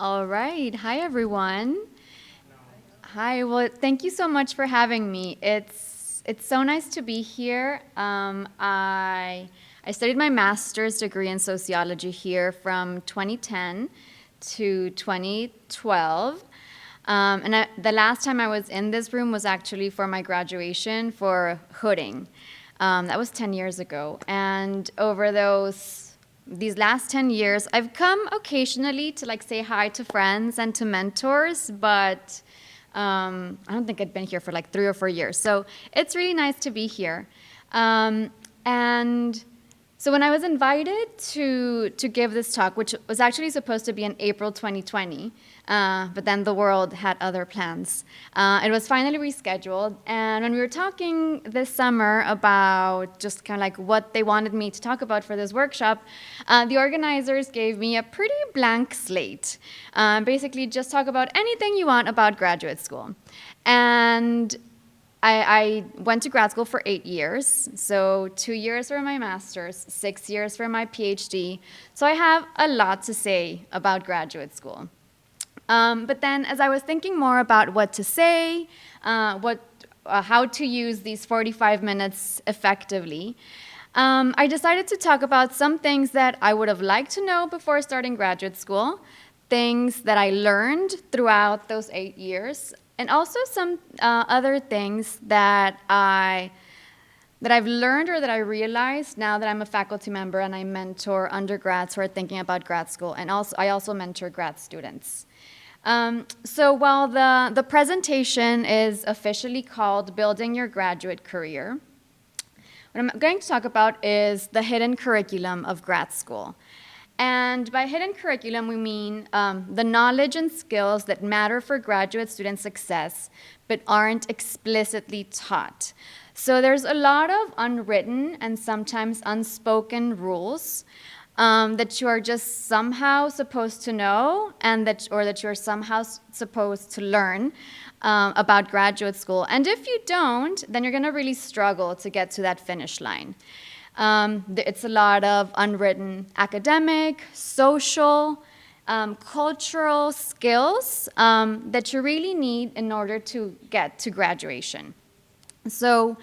All right. Hi, everyone. Hi. Well, thank you so much for having me. It's so nice to be here. I studied my master's degree in sociology here from 2010 to 2012. The last time I was in this room was actually for my graduation for hooding. That was 10 years ago. And over these last 10 years, I've come occasionally to say hi to friends and to mentors, but I don't think I'd been here for 3 or 4 years. So it's really nice to be here. And so when I was invited to give this talk, which was actually supposed to be in April 2020, but then the world had other plans, it was finally rescheduled. And when we were talking this summer about just kind of what they wanted me to talk about for this workshop, the organizers gave me a pretty blank slate. Basically, just talk about anything you want about graduate school. And I went to grad school for 8 years, so 2 years for my master's, 6 years for my PhD. So I have a lot to say about graduate school. But then as I was thinking more about what to say, how to use these 45 minutes effectively, I decided to talk about some things that I would have liked to know before starting graduate school, things that I learned throughout those 8 years, and also some other things that I've learned or that I realized now that I'm a faculty member and I mentor undergrads who are thinking about grad school, and I also mentor grad students. So while the presentation is officially called Building Your Graduate Career, what I'm going to talk about is the hidden curriculum of grad school. And by hidden curriculum, we mean the knowledge and skills that matter for graduate student success, but aren't explicitly taught. So there's a lot of unwritten and sometimes unspoken rules that you are just somehow supposed to know, or that you're somehow supposed to learn about graduate school. And if you don't, then you're going to really struggle to get to that finish line. It's a lot of unwritten academic, social, cultural skills that you really need in order to get to graduation. So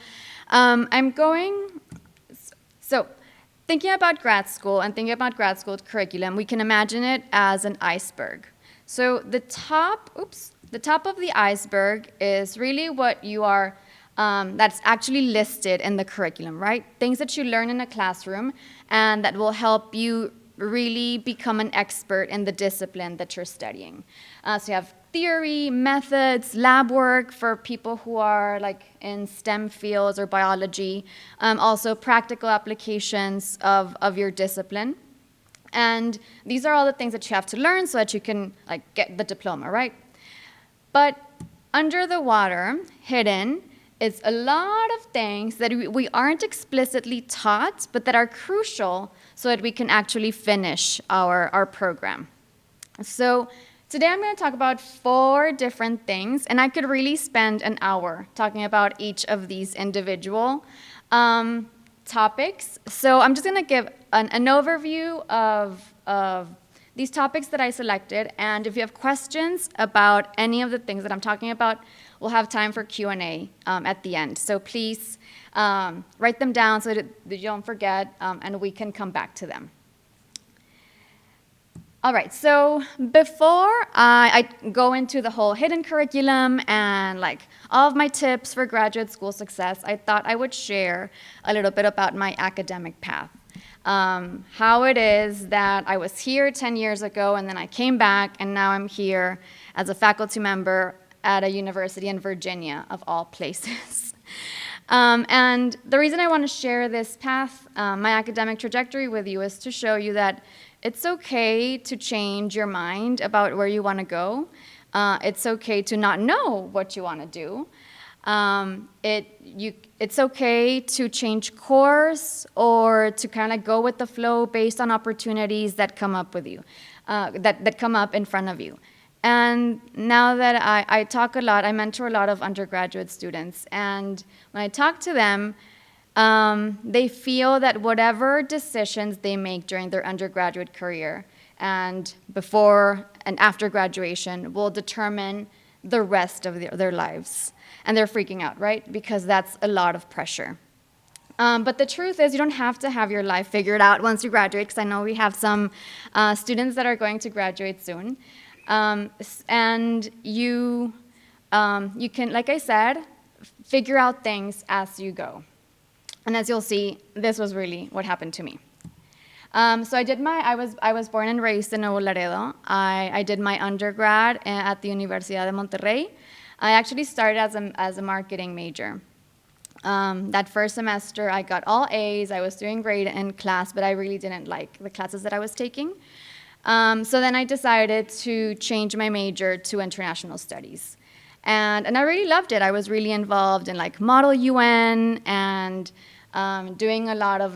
thinking about grad school and thinking about grad school curriculum, we can imagine it as an iceberg. So the top of the iceberg is really what you are that's actually listed in the curriculum, right? Things that you learn in a classroom and that will help you really become an expert in the discipline that you're studying. So you have theory, methods, lab work for people who are in STEM fields or biology, also practical applications of your discipline. And these are all the things that you have to learn so that you can get the diploma, right? But under the water, hidden, is a lot of things that we aren't explicitly taught, but that are crucial so that we can actually finish our program. So today I'm going to talk about 4 different things, and I could really spend an hour talking about each of these individual topics. So I'm just going to give an overview of these topics that I selected, and if you have questions about any of the things that I'm talking about, we'll have time for Q&A at the end. So please write them down so that you don't forget, and we can come back to them. All right, so before I go into the whole hidden curriculum and all of my tips for graduate school success, I thought I would share a little bit about my academic path. How it is that I was here 10 years ago, and then I came back, and now I'm here as a faculty member at a university in Virginia, of all places. And the reason I want to share this path, my academic trajectory with you, is to show you that it's okay to change your mind about where you want to go. It's okay to not know what you want to do. It's okay to change course or to kind of go with the flow based on opportunities that come up with you, that come up in front of you. And now that I talk a lot, I mentor a lot of undergraduate students, and when I talk to them, they feel that whatever decisions they make during their undergraduate career and before and after graduation will determine the rest of their lives. And they're freaking out, right? Because that's a lot of pressure. But the truth is, you don't have to have your life figured out once you graduate, because I know we have some students that are going to graduate soon. And you can, like I said, figure out things as you go. And as you'll see, this was really what happened to me. So I was born and raised in Nuevo Laredo. I did my undergrad at the Universidad de Monterrey. I actually started as a marketing major. That first semester, I got all A's. I was doing great in class, but I really didn't like the classes that I was taking. So then I decided to change my major to international studies. And I really loved it. I was really involved in like Model UN and doing a lot of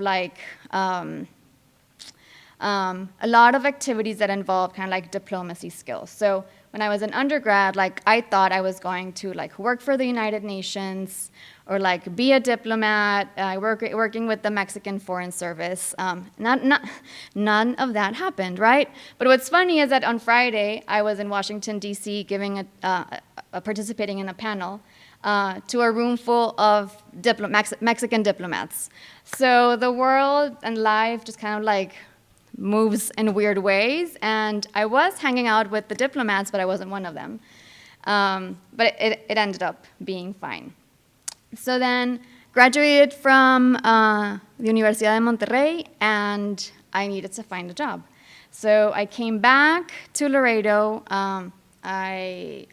activities that involved kind of like diplomacy skills. So when I was an undergrad, like I thought I was going to like work for the United Nations or like be a diplomat, working with the Mexican Foreign Service. None of that happened, right? But what's funny is that on Friday, I was in Washington, D.C. giving participating in a panel to a room full of Mexican diplomats. So the world and life just kind of like moves in weird ways, and I was hanging out with the diplomats, but I wasn't one of them. But it ended up being fine. So then graduated from the Universidad de Monterrey, and I needed to find a job. So I came back to Laredo. I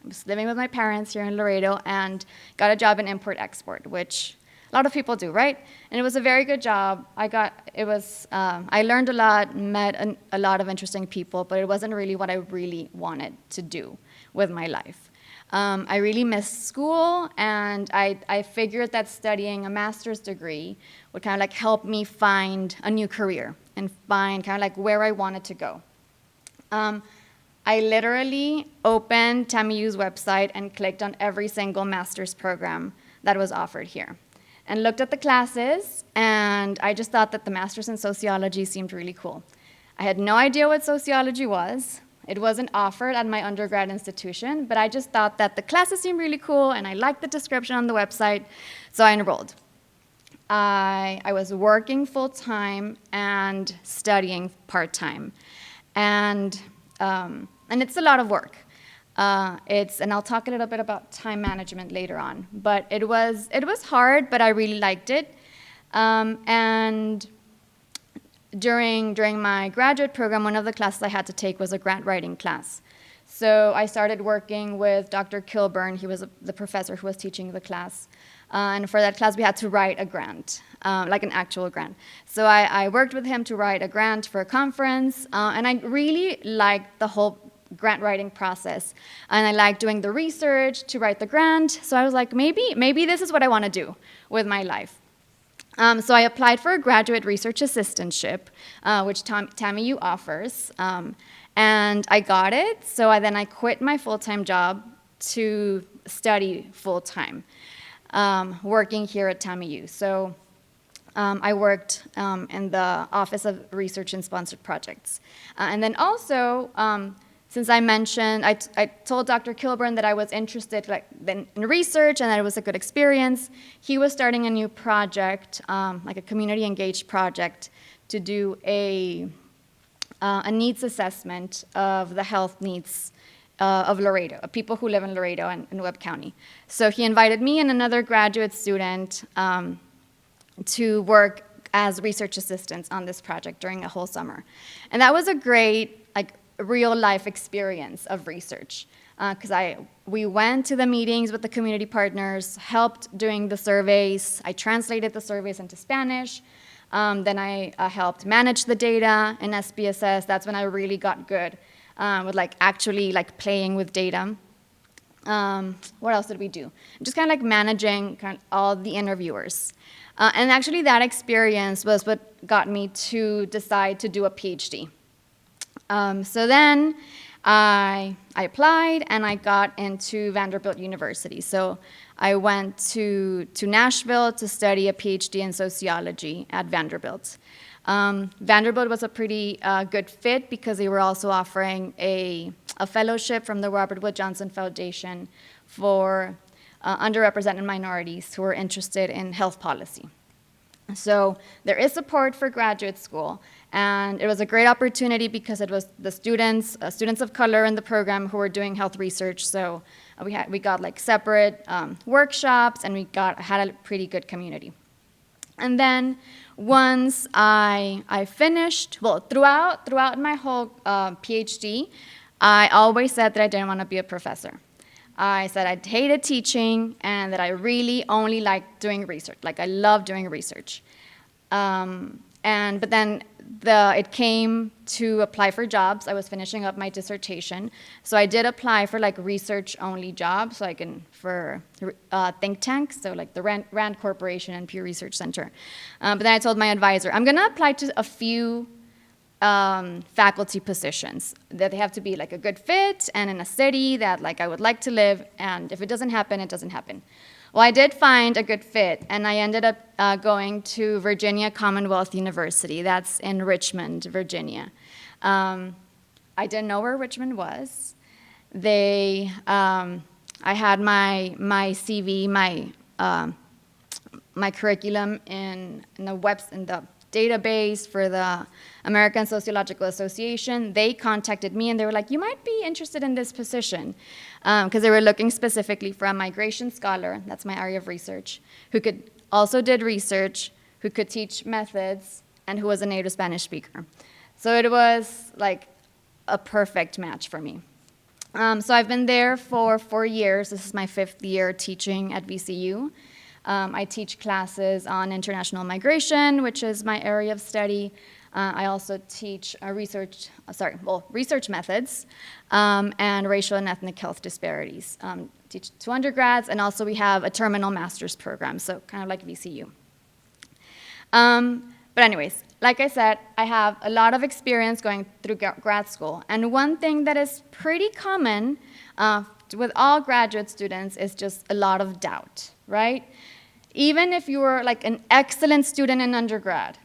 was living with my parents here in Laredo and got a job in import-export, which a lot of people do, right? And it was a very good job. I learned a lot, met a lot of interesting people, but it wasn't really what I really wanted to do with my life. I really missed school, and I figured that studying a master's degree would kind of like help me find a new career and find kind of like where I wanted to go. I literally opened TAMIU's website and clicked on every single master's program that was offered here and looked at the classes, and I just thought that the master's in sociology seemed really cool. I had no idea what sociology was. It wasn't offered at my undergrad institution, but I just thought that the classes seemed really cool, and I liked the description on the website, so I enrolled. I was working full-time and studying part-time, and it's a lot of work. And I'll talk a little bit about time management later on, but it was hard, but I really liked it. And during my graduate program, one of the classes I had to take was a grant writing class. So I started working with Dr. Kilburn. He was the professor who was teaching the class. And for that class, we had to write a grant, like an actual grant. So I worked with him to write a grant for a conference, and I really liked the whole grant writing process. And I liked doing the research to write the grant. So I was like, maybe this is what I want to do with my life. So I applied for a graduate research assistantship, which TAMIU offers, and I got it. So I quit my full-time job to study full-time, working here at TAMIU. So I worked in the Office of Research and Sponsored Projects. And then also, since I mentioned, I told Dr. Kilburn that I was interested in research and that it was a good experience. He was starting a new project, like a community engaged project, to do a needs assessment of the health needs of Laredo, of people who live in Laredo and Webb County. So he invited me and another graduate student to work as research assistants on this project during a whole summer. And that was a great, real life experience of research, because we went to the meetings with the community partners, helped doing the surveys. I translated the surveys into Spanish. Then I helped manage the data in SPSS. That's when I really got good with actually playing with data. What else did we do? Just kind of managing all the interviewers. And actually that experience was what got me to decide to do a PhD. So then I applied and I got into Vanderbilt University. So I went to Nashville to study a PhD in sociology at Vanderbilt. Vanderbilt was a pretty good fit because they were also offering a fellowship from the Robert Wood Johnson Foundation for underrepresented minorities who are interested in health policy. So there is support for graduate school, and it was a great opportunity because it was the students of color in the program who were doing health research. So we got like separate workshops, and we had a pretty good community. And then once I finished, well, throughout my whole PhD, I always said that I didn't want to be a professor. I said I hated teaching and that I really only liked doing research. Like I love doing research. But then it came to apply for jobs. I was finishing up my dissertation. So I did apply for like research-only jobs, for think tanks, so like the Rand Corporation and Pew Research Center. But then I told my advisor, I'm going to apply to a few faculty positions, that they have to be like a good fit and in a city that like I would like to live, and if it doesn't happen, it doesn't happen. Well, I did find a good fit, and I ended up going to Virginia Commonwealth University. That's in Richmond, Virginia. I didn't know where Richmond was. I had my CV, my curriculum in the database for the American Sociological Association. They contacted me and they were like, you might be interested in this position, because they were looking specifically for a migration scholar, that's my area of research, who also did research, who could teach methods, and who was a native Spanish speaker. So it was like a perfect match for me. So I've been there for 4 years. This is my 5th year teaching at VCU. I teach classes on international migration, which is my area of study. I also teach research methods and racial and ethnic health disparities. Teach 2 undergrads, and also we have a terminal master's program, so kind of like VCU. But anyways, like I said, I have a lot of experience going through grad school, and one thing that is pretty common with all graduate students is just a lot of doubt, right? Even if you were like an excellent student in undergrad,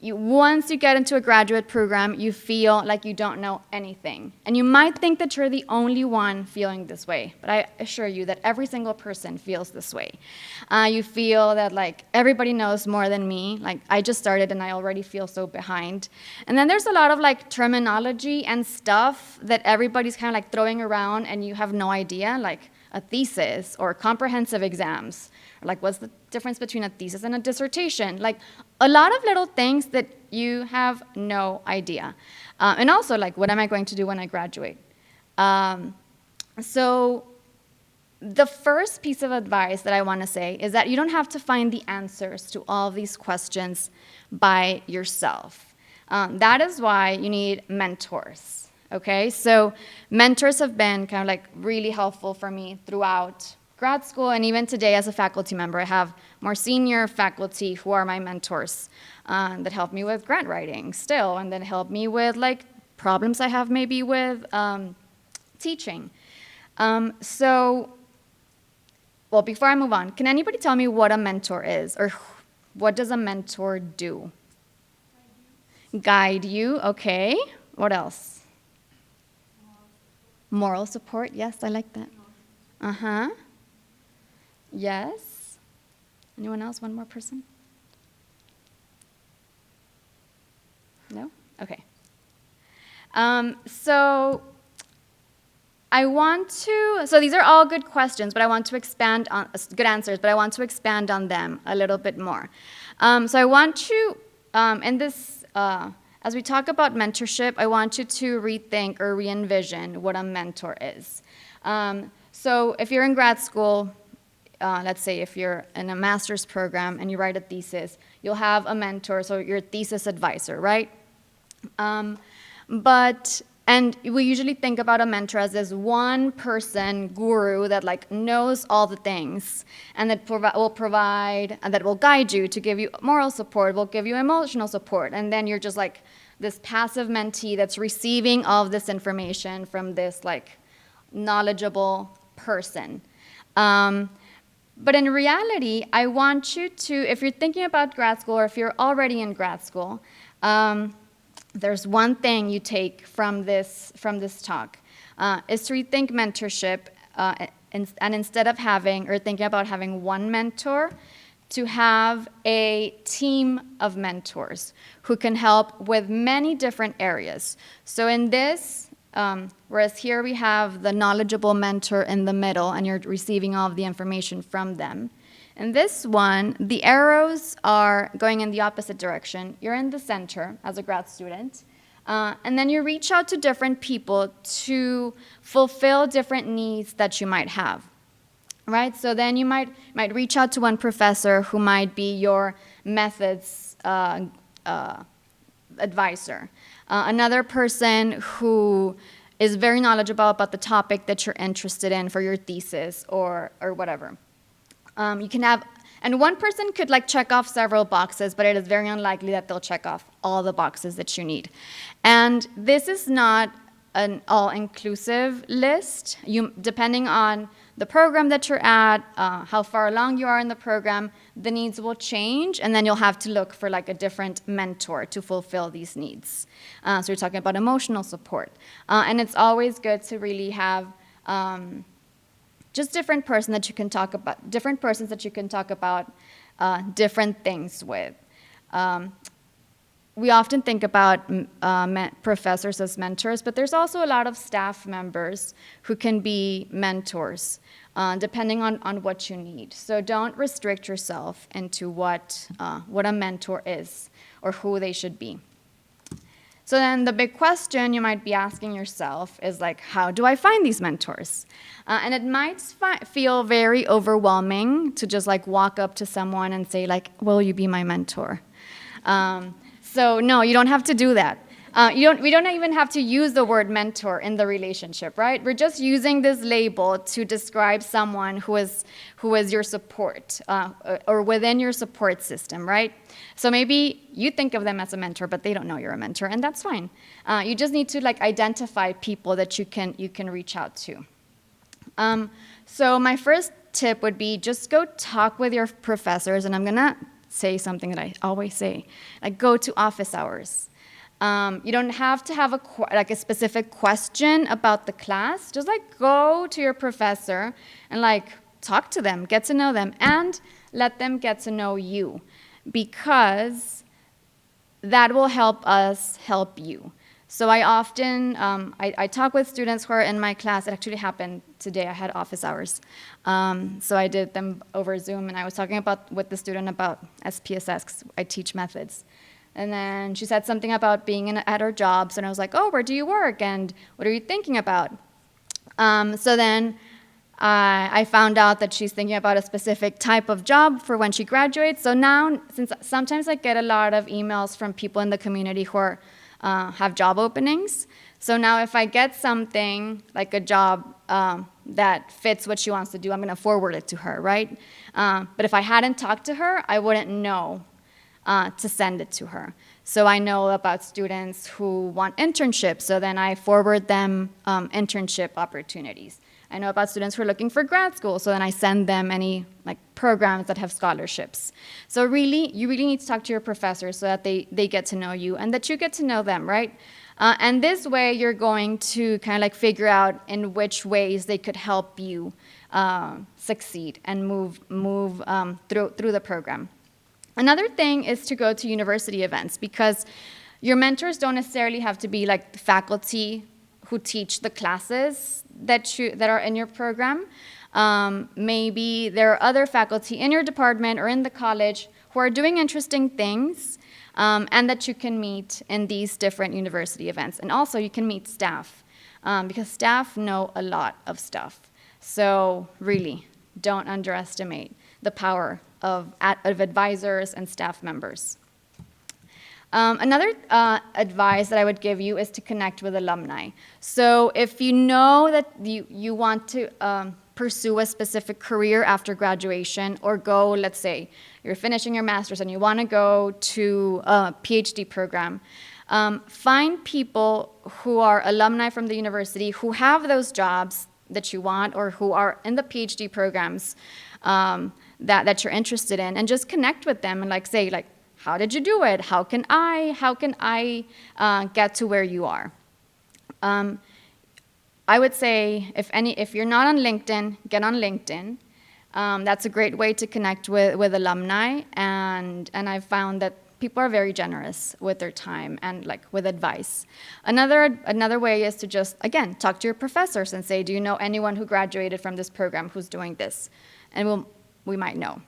once you get into a graduate program, you feel like you don't know anything. And you might think that you're the only one feeling this way, but I assure you that every single person feels this way. You feel that like everybody knows more than me, like I just started and I already feel so behind. And then there's a lot of like terminology and stuff that everybody's kind of like throwing around and you have no idea, like a thesis or comprehensive exams. Like, what's the difference between a thesis and a dissertation? Like, a lot of little things that you have no idea. And also, like, what am I going to do when I graduate? So the first piece of advice that I want to say is that you don't have to find the answers to all of these questions by yourself. That is why you need mentors, okay? So mentors have been kind of like really helpful for me throughout grad school, and even today as a faculty member, I have more senior faculty who are my mentors that help me with grant writing still, and that help me with like problems I have maybe with teaching. Well, before I move on, can anybody tell me what a mentor is, or what does a mentor do? Guide you, okay. What else? Moral support, yes, I like that. Uh-huh. Yes. Anyone else? One more person? No? Okay. So these are all good questions, but I want to expand on, good answers, but I want to expand on them a little bit more. So I want to, as we talk about mentorship, I want you to rethink or re-envision what a mentor is. So if you're in grad school, let's say if you're in a master's program and you write a thesis, you'll have a mentor, so your thesis advisor, right? And we usually think about a mentor as this one person guru that like knows all the things and that will provide and that will guide you to give you moral support, will give you emotional support, and then you're just like this passive mentee that's receiving all of this information from this like knowledgeable person. But in reality, I want you to, if you're thinking about grad school or if you're already in grad school, there's one thing you take from this talk, is to rethink mentorship, and instead of having or thinking about having one mentor, to have a team of mentors who can help with many different areas. So in this, whereas here we have the knowledgeable mentor in the middle and you're receiving all of the information from them. In this one, the arrows are going in the opposite direction. You're in the center as a grad student. And then you reach out to different people to fulfill different needs that you might have. Right? So then you might reach out to one professor who might be your methods advisor. Another person who is very knowledgeable about the topic that you're interested in for your thesis or whatever. You can have, and one person could like check off several boxes, but it is very unlikely that they'll check off all the boxes that you need. And this is not an all-inclusive list. Depending on the program that you're at, how far along you are in the program, the needs will change, and then you'll have to look for like a different mentor to fulfill these needs. So you're talking about emotional support. And it's always good to really have just different persons that you can talk about different things with. We often think about professors as mentors, but there's also a lot of staff members who can be mentors, depending on what you need. So don't restrict yourself into what a mentor is or who they should be. So then the big question you might be asking yourself is like, how do I find these mentors? And it might feel very overwhelming to just like walk up to someone and say like, will you be my mentor? So no, you don't have to do that. We don't even have to use the word mentor in the relationship, right? We're just using this label to describe someone who is your support or within your support system, right? So maybe you think of them as a mentor, but they don't know you're a mentor, and that's fine. You just need to like identify people that you can reach out to. So my first tip would be just go talk with your professors, and I'm gonna say something that I always say, like go to office hours. You don't have to have a specific question about the class. Just like go to your professor and like talk to them, get to know them, and let them get to know you, because that will help us help you. So I often, I talk with students who are in my class. It actually happened today. I had office hours. So I did them over Zoom, and I was talking with the student about SPSS, 'cause I teach methods. And then she said something about being at her jobs, and I was like, oh, where do you work, and what are you thinking about? So then I found out that she's thinking about a specific type of job for when she graduates. So now, since sometimes I get a lot of emails from people in the community who are have job openings. So now if I get something like a job that fits what she wants to do, I'm going to forward it to her, right? But if I hadn't talked to her, I wouldn't know to send it to her. So I know about students who want internships, so then I forward them internship opportunities. I know about students who are looking for grad school, so then I send them any like programs that have scholarships. So really, you really need to talk to your professors so that they get to know you and that you get to know them, right? And this way, you're going to kind of like figure out in which ways they could help you succeed and move through the program. Another thing is to go to university events, because your mentors don't necessarily have to be like the faculty who teach the classes that are in your program. Maybe there are other faculty in your department or in the college who are doing interesting things, and that you can meet in these different university events. And also you can meet staff, because staff know a lot of stuff. So really, don't underestimate the power of advisors and staff members. Another advice that I would give you is to connect with alumni. So if you know that you want to pursue a specific career after graduation, or go, let's say, you're finishing your master's and you want to go to a PhD program, find people who are alumni from the university who have those jobs that you want, or who are in the PhD programs that you're interested in, and just connect with them and like say like, how did you do it? How can I get to where you are? I would say if you're not on LinkedIn, get on LinkedIn. That's a great way to connect with alumni, and I've found that people are very generous with their time and like with advice. Another way is to just, again, talk to your professors and say, do you know anyone who graduated from this program who's doing this? And we might know.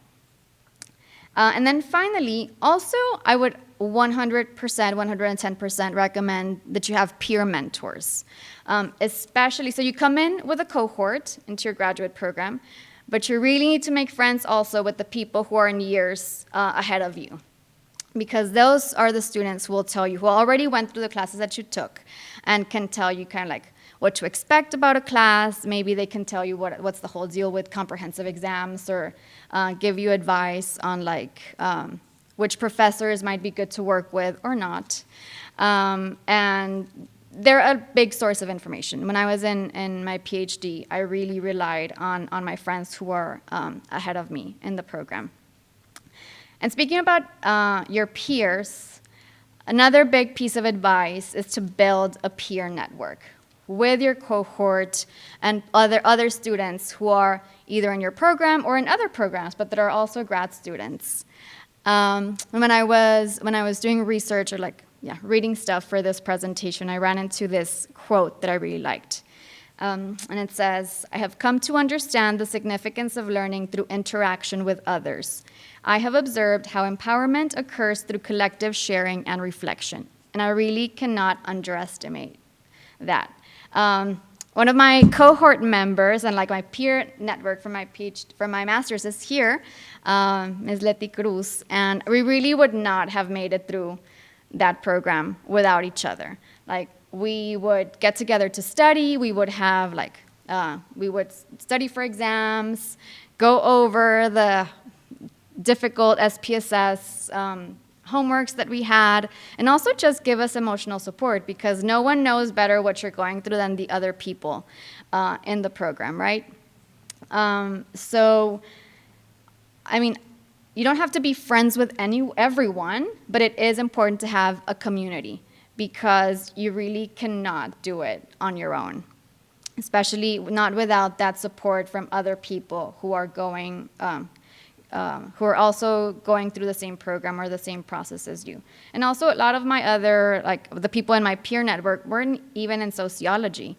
And then finally, also, I would 100%, 110% recommend that you have peer mentors. Especially, so you come in with a cohort into your graduate program, but you really need to make friends also with the people who are in years ahead of you. Because those are the students who will tell you, who already went through the classes that you took and can tell you kind of like what to expect about a class. Maybe they can tell you what's the whole deal with comprehensive exams, or give you advice on like which professors might be good to work with or not. And they're a big source of information. When I was in my PhD, I really relied on my friends who were ahead of me in the program. And speaking about your peers, another big piece of advice is to build a peer network with your cohort and other students who are either in your program or in other programs, but that are also grad students. When I was doing research or reading stuff for this presentation, I ran into this quote that I really liked. And it says, "I have come to understand the significance of learning through interaction with others. I have observed how empowerment occurs through collective sharing and reflection." And I really cannot underestimate that. One of my cohort members and like my peer network from my master's is here, Ms. Leti Cruz, and we really would not have made it through that program without each other. Like, we would get together to study, we would study for exams, go over the difficult SPSS homeworks that we had, and also just give us emotional support, because no one knows better what you're going through than the other people in the program, right? So, I mean, you don't have to be friends with everyone, but it is important to have a community, because you really cannot do it on your own, especially not without that support from other people who are who are also going through the same program or the same process as you. And also a lot of my other, the people in my peer network weren't even in sociology.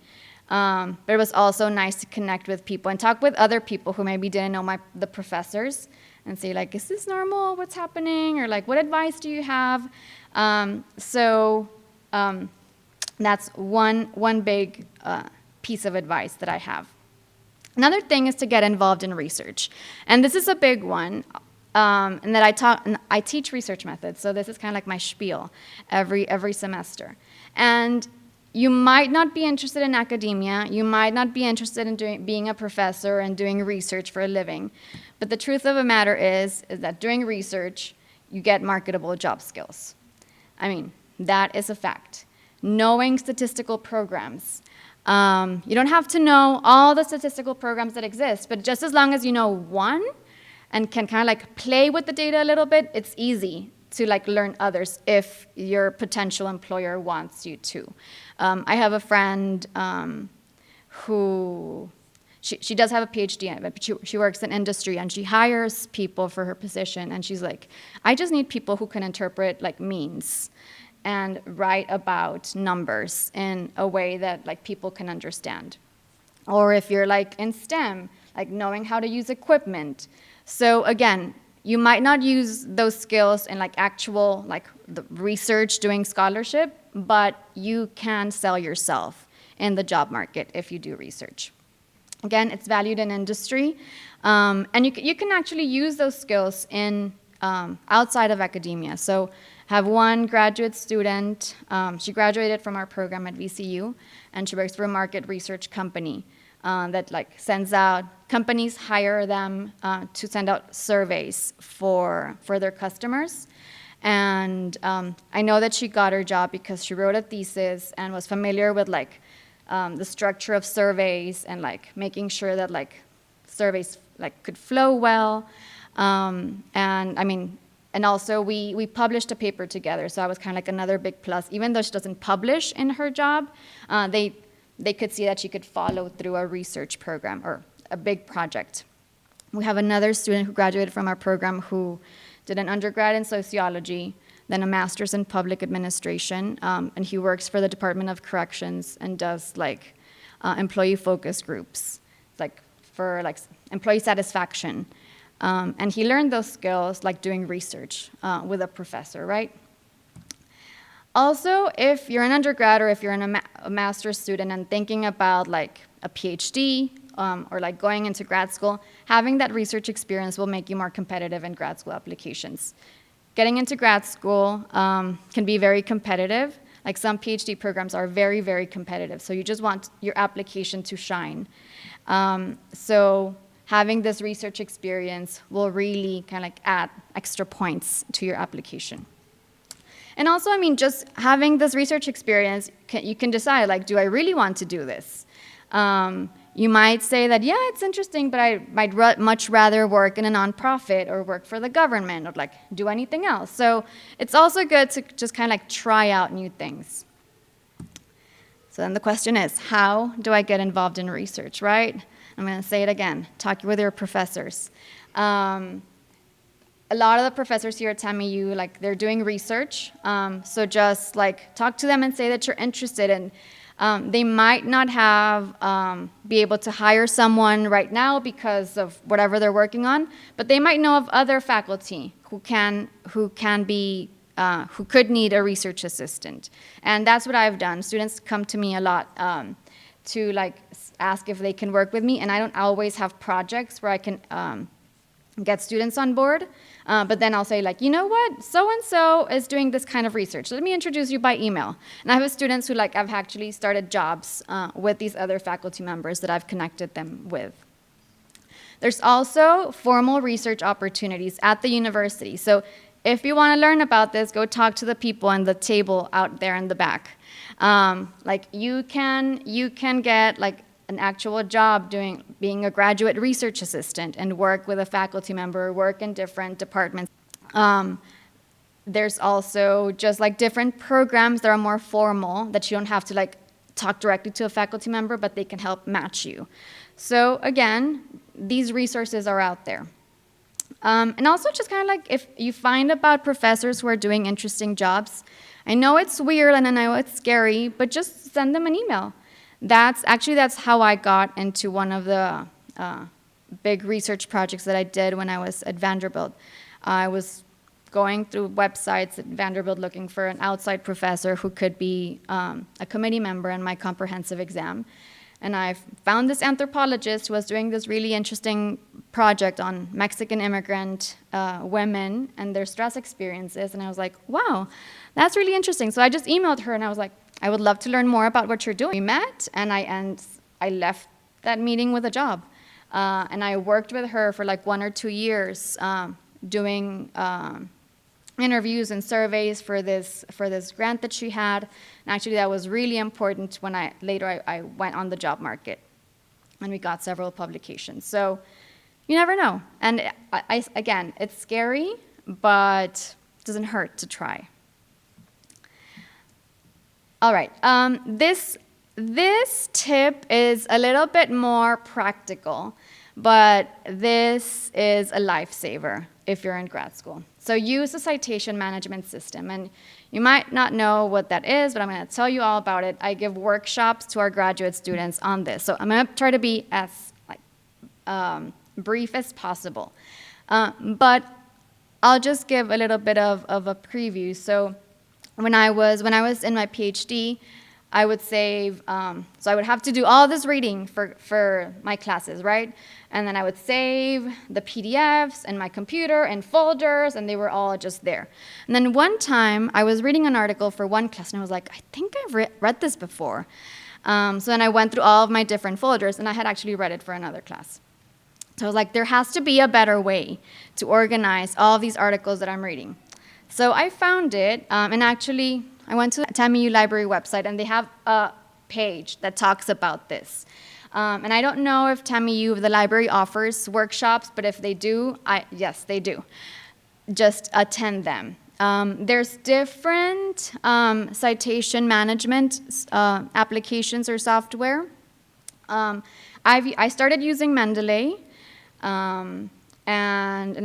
But it was also nice to connect with people and talk with other people who maybe didn't know the professors and say, like, is this normal? What's happening? Or like, what advice do you have? That's one big piece of advice that I have. Another thing is to get involved in research. And this is a big one, and that I teach research methods, so this is kind of like my spiel every semester. And you might not be interested in academia, you might not be interested in being a professor and doing research for a living, but the truth of the matter is that doing research, you get marketable job skills. I mean, that is a fact. Knowing statistical programs. You don't have to know all the statistical programs that exist, but just as long as you know one and can kind of like play with the data a little bit, it's easy to like learn others if your potential employer wants you to. I have a friend who, she does have a PhD in it, but she works in industry and she hires people for her position, and she's like, I just need people who can interpret like means and write about numbers in a way that like people can understand. Or if you're like in STEM, like knowing how to use equipment. So again, you might not use those skills in like actual like the research doing scholarship, but you can sell yourself in the job market if you do research. Again, it's valued in industry, and you can actually use those skills in outside of academia. So have one graduate student, she graduated from our program at VCU, and she works for a market research company that like sends out, companies hire them to send out surveys for their customers. And I know that she got her job because she wrote a thesis and was familiar with like the structure of surveys and like making sure that like surveys like could flow well. And I mean, And also we published a paper together, so I was kind of like another big plus. Even though she doesn't publish in her job, they could see that she could follow through a research program or a big project. We have another student who graduated from our program who did an undergrad in sociology, then a master's in public administration, and he works for the Department of Corrections and does like employee focus groups, like for like employee satisfaction. And he learned those skills like doing research with a professor, right? Also, if you're an undergrad or if you're a master's student and thinking about like a PhD or like going into grad school, having that research experience will make you more competitive in grad school applications. Getting into grad school can be very competitive. Like some PhD programs are very, very competitive. So you just want your application to shine. So having this research experience will really kind of like add extra points to your application. And also, I mean, just having this research experience, you can decide, like, do I really want to do this? You might say that, yeah, it's interesting, but I might much rather work in a nonprofit or work for the government or like do anything else. So it's also good to just kind of like try out new things. So then the question is, how do I get involved in research, right? I'm going to say it again, talk with your professors. A lot of the professors here at TAMIU, like they're doing research, so just like talk to them and say that you're interested in. They might not be able to hire someone right now because of whatever they're working on, but they might know of other faculty who could need a research assistant. And that's what I've done. Students come to me a lot to like ask if they can work with me, and I don't always have projects where I can get students on board, but then I'll say like, you know what, so-and-so is doing this kind of research. Let me introduce you by email. And I have students who like, I've actually started jobs with these other faculty members that I've connected them with. There's also formal research opportunities at the university. So if you want to learn about this, go talk to the people on the table out there in the back. Like you can get like an actual job being a graduate research assistant and work with a faculty member, work in different departments. There's also just like different programs that are more formal that you don't have to like talk directly to a faculty member, but they can help match you. So again, these resources are out there. And also just kind of like if you find about professors who are doing interesting jobs, I know it's weird and I know it's scary, but just send them an email. That's how I got into one of the big research projects that I did when I was at Vanderbilt. I was going through websites at Vanderbilt looking for an outside professor who could be a committee member in my comprehensive exam. And I found this anthropologist who was doing this really interesting project on Mexican immigrant women and their stress experiences. And I was like, wow, that's really interesting. So I just emailed her and I was like, I would love to learn more about what you're doing. We met, and I left that meeting with a job. And I worked with her for like 1 or 2 years doing interviews and surveys for this grant that she had. And actually, that was really important when I went on the job market. And we got several publications. So you never know. And again, it's scary, but it doesn't hurt to try. All right, this tip is a little bit more practical, but this is a lifesaver if you're in grad school. So use a citation management system, and you might not know what that is, but I'm going to tell you all about it. I give workshops to our graduate students on this, so I'm going to try to be as brief as possible. But I'll just give a little bit of a preview. So when I was in my PhD, I would save, so I would have to do all this reading for my classes, right? And then I would save the PDFs in my computer and folders, and they were all just there. And then one time, I was reading an article for one class, and I was like, I think I've read this before. So then I went through all of my different folders, and I had actually read it for another class. So I was like, there has to be a better way to organize all of these articles that I'm reading. So I found it, and actually, I went to the TAMIU library website, and they have a page that talks about this. And I don't know if TAMIU, the library, offers workshops, but if they do, yes, they do. just attend them. There's different citation management applications or software. I started using Mendeley, and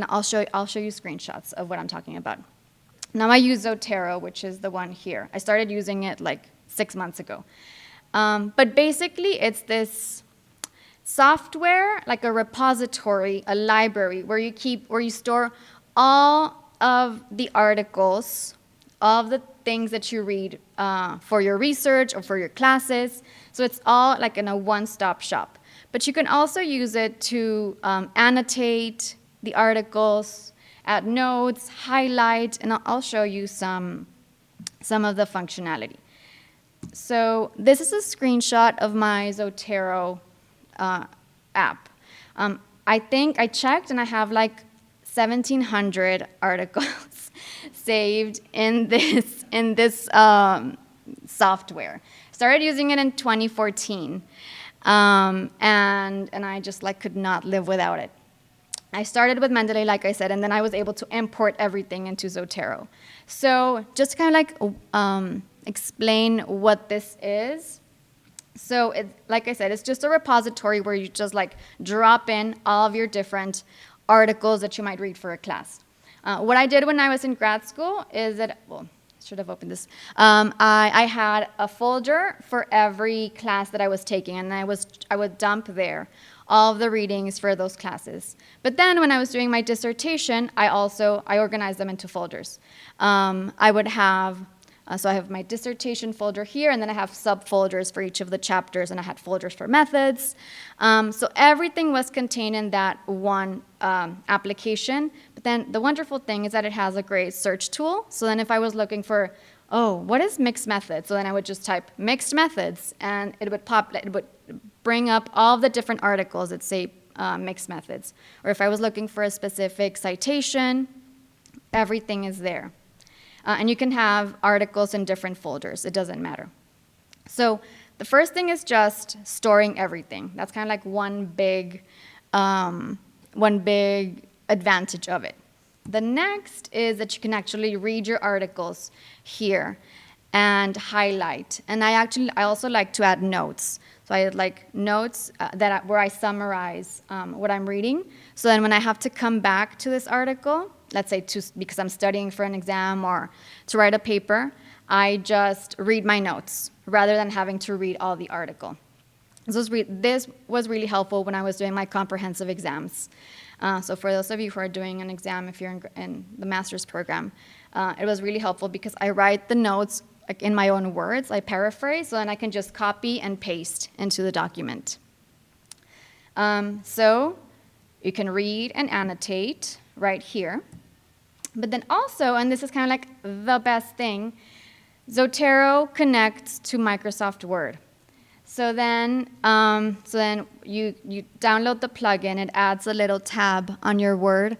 I'll show you screenshots of what I'm talking about. Now I use Zotero, which is the one here. I started using it like 6 months ago. But basically, it's this software, like a repository, a library, where you store all of the articles, all of the things that you read for your research or for your classes. So it's all like in a one-stop shop. But you can also use it to annotate the articles, add notes, highlight, and I'll show you some of the functionality. So this is a screenshot of my Zotero app. I think I checked, and I have like 1,700 articles saved in this software. Started using it in 2014, and I just like could not live without it. I started with Mendeley, like I said, and then I was able to import everything into Zotero. So just to kind of like explain what this is. So like I said, it's just a repository where you just like drop in all of your different articles that you might read for a class. What I did when I was in grad school is that, well, I should have opened this. I had a folder for every class that I was taking, and I would dump there all of the readings for those classes. But then when I was doing my dissertation, I organized them into folders. I would have, so I have my dissertation folder here, and then I have subfolders for each of the chapters, and I had folders for methods. So everything was contained in that one application. But then the wonderful thing is that it has a great search tool. So then if I was looking for, what is mixed methods? So then I would just type mixed methods, and it would bring up all of the different articles that say mixed methods. Or if I was looking for a specific citation, everything is there. And you can have articles in different folders. It doesn't matter. So the first thing is just storing everything. That's kind of like one big advantage of it. The next is that you can actually read your articles here and highlight. And I also like to add notes. So I had like notes where I summarize what I'm reading. So then when I have to come back to this article, let's say because I'm studying for an exam or to write a paper, I just read my notes rather than having to read all the article. This was really helpful when I was doing my comprehensive exams. So for those of you who are doing an exam, if you're in the master's program, it was really helpful because I write the notes like in my own words. I paraphrase, so then I can just copy and paste into the document. So you can read and annotate right here. But then also, and this is kind of like the best thing, Zotero connects to Microsoft Word. So then you download the plugin. It adds a little tab on your Word.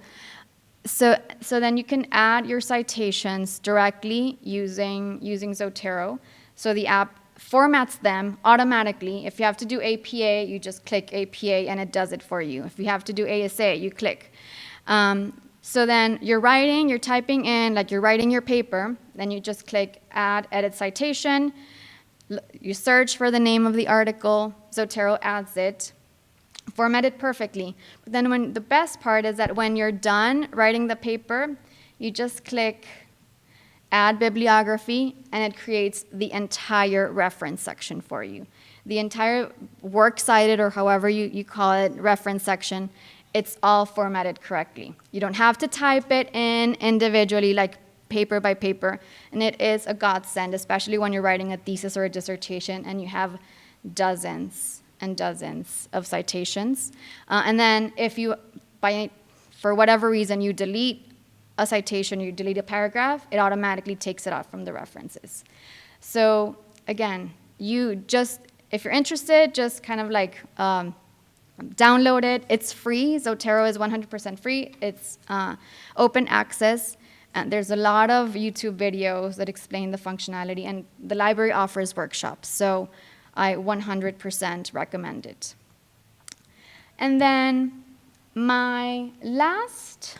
So then you can add your citations directly using Zotero. So the app formats them automatically. If you have to do APA, you just click APA and it does it for you. If you have to do ASA, you click. So then you're typing in, like you're writing your paper, then you just click Add Edit Citation. You search for the name of the article, Zotero adds it, formatted perfectly. But then the best part is that when you're done writing the paper, you just click Add Bibliography, and it creates the entire reference section for you. The entire works cited, or however you call it, reference section, it's all formatted correctly. You don't have to type it in individually, like paper by paper, and it is a godsend, especially when you're writing a thesis or a dissertation and you have dozens and dozens of citations. And then if you, for whatever reason, you delete a citation, you delete a paragraph, it automatically takes it off from the references. So again, if you're interested, just kind of like download it. It's free. Zotero is 100% free. It's open access. And there's a lot of YouTube videos that explain the functionality, and the library offers workshops. So I 100% recommend it. And then My last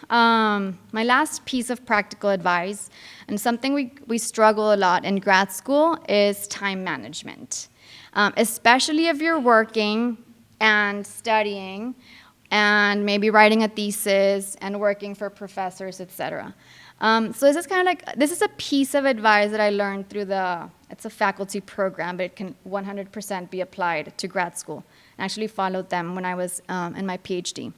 piece of practical advice, and something we struggle a lot in grad school, is time management. Especially if you're working and studying and maybe writing a thesis and working for professors, etc. So this is a piece of advice that I learned through it's a faculty program, but it can 100% be applied to grad school. I actually followed them when I was in my PhD.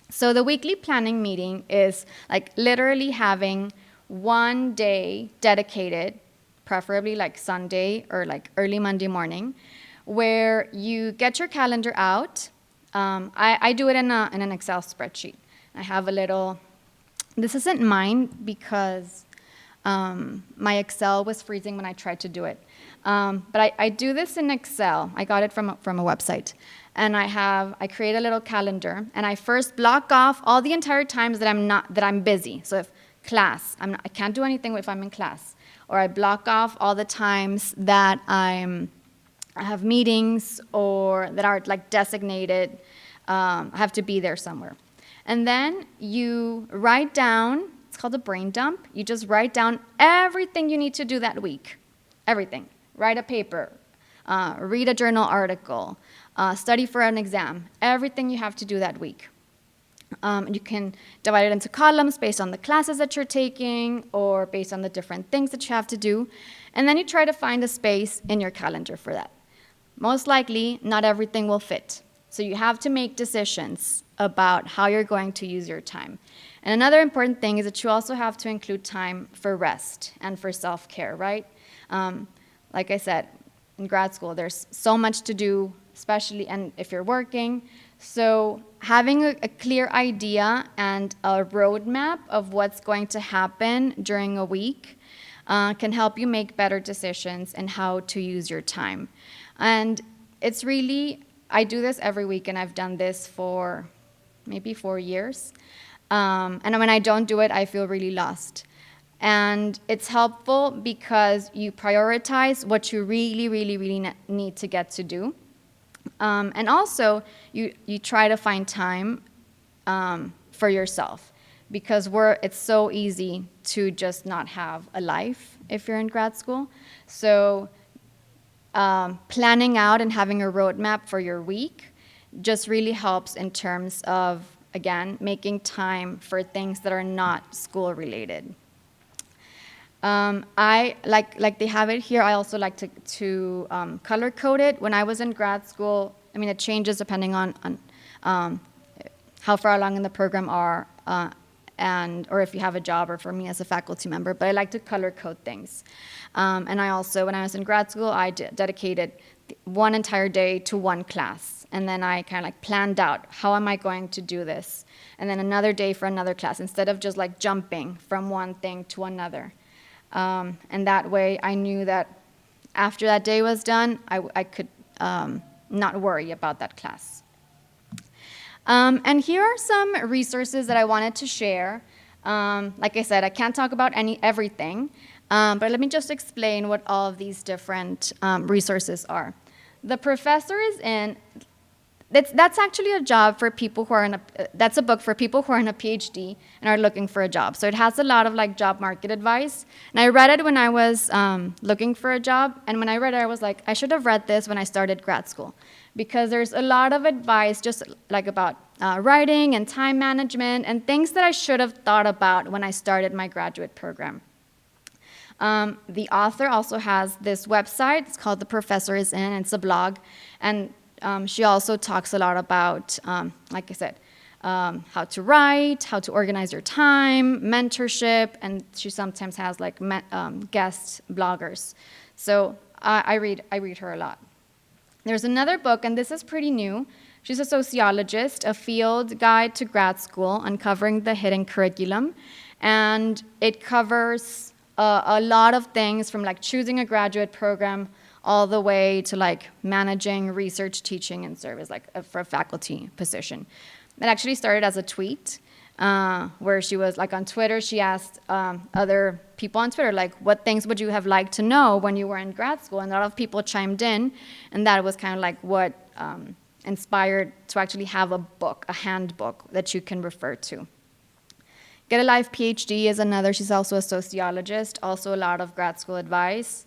So the weekly planning meeting is like literally having one day dedicated, preferably like Sunday or like early Monday morning, where you get your calendar out. I do it in an Excel spreadsheet. I have a little, this isn't mine because my Excel was freezing when I tried to do it. But I do this in Excel. I got it from a website. And I create a little calendar, and I first block off all the entire times that I'm busy. So if class, I can't do anything if I'm in class. Or I block off all the times that I have meetings or that are like designated, I have to be there somewhere. And then you write down, it's called a brain dump. You just write down everything you need to do that week. Everything. Write a paper, read a journal article, study for an exam, everything you have to do that week. You can divide it into columns based on the classes that you're taking or based on the different things that you have to do. And then you try to find a space in your calendar for that. Most likely, not everything will fit. So you have to make decisions about how you're going to use your time. And another important thing is that you also have to include time for rest and for self-care, right? Like I said, in grad school, there's so much to do, especially and if you're working. So having a clear idea and a roadmap of what's going to happen during a week can help you make better decisions in how to use your time. And it's really, I do this every week, and I've done this for maybe 4 years. And when I don't do it, I feel really lost. And it's helpful because you prioritize what you really, really, really need to get to do. And also, you try to find time for yourself, because it's so easy to just not have a life if you're in grad school. So planning out and having a roadmap for your week just really helps in terms of, again, making time for things that are not school-related. I like they have it here. I also like to color code it. When I was in grad school, I mean, it changes depending on how far along in the program are, or if you have a job, or for me as a faculty member. But I like to color code things. And I also, when I was in grad school, I dedicated one entire day to one class. And then I kind of like planned out, how am I going to do this? And then another day for another class, instead of just like jumping from one thing to another. And that way I knew that after that day was done, I could not worry about that class. And here are some resources that I wanted to share. Like I said, I can't talk about everything, but let me just explain what all of these different resources are. The Professor is in. That's actually a job for people who are that's a book for people who are in a PhD and are looking for a job. So it has a lot of like job market advice. And I read it when I was looking for a job. And when I read it, I was like, I should have read this when I started grad school, because there's a lot of advice just like about writing and time management and things that I should have thought about when I started my graduate program. The author also has this website. It's called The Professor is In. It's a blog. And she also talks a lot about, like I said, how to write, how to organize your time, mentorship, and she sometimes has like guest bloggers. So I read her a lot. There's another book, and this is pretty new. She's a sociologist, A Field Guide to Grad School, Uncovering the Hidden Curriculum. And it covers a lot of things, from like choosing a graduate program all the way to like managing research, teaching, and service, like for a faculty position. It actually started as a tweet where she was like on Twitter. She asked other people on Twitter, like, what things would you have liked to know when you were in grad school? And a lot of people chimed in, and that was kind of like what inspired to actually have a book, a handbook that you can refer to. Get a Life PhD is another. She's also a sociologist, also a lot of grad school advice.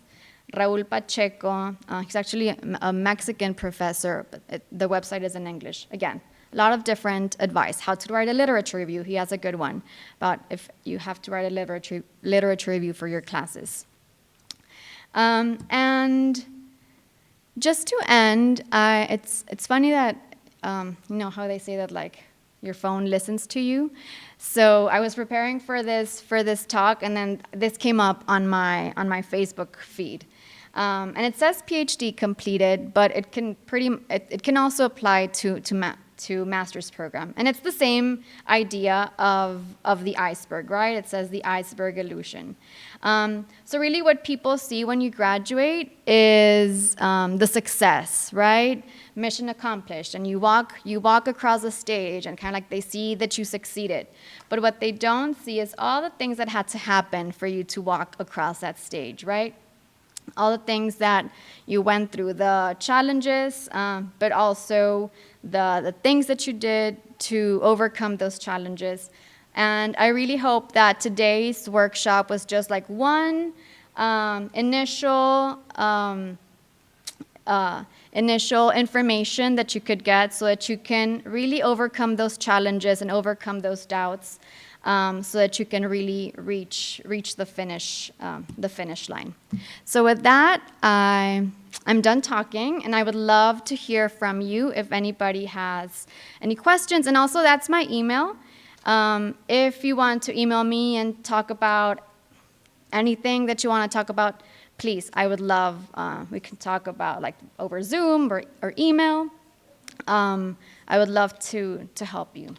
Raul Pacheco, he's actually a Mexican professor, but the website is in English. Again, a lot of different advice. How to write a literature review, he has a good one about if you have to write a literature review for your classes. And just to end, it's funny that, you know how they say that like your phone listens to you. So I was preparing for this talk, and then this came up on my Facebook feed. And it says PhD completed, but it can also apply to master's program. And it's the same idea of the iceberg, right? It says the iceberg illusion. So really what people see when you graduate is the success, right? Mission accomplished. And you walk across the stage and kind of like they see that you succeeded. But what they don't see is all the things that had to happen for you to walk across that stage, right? All the things that you went through, the challenges, but also the things that you did to overcome those challenges. And I really hope that today's workshop was just like one initial information that you could get so that you can really overcome those challenges and overcome those doubts, so that you can really reach the finish line. So with that, I'm done talking, and I would love to hear from you if anybody has any questions. And also, that's my email. If you want to email me and talk about anything that you want to talk about, please, I would love, we can talk about like over Zoom or email. I would love to help you.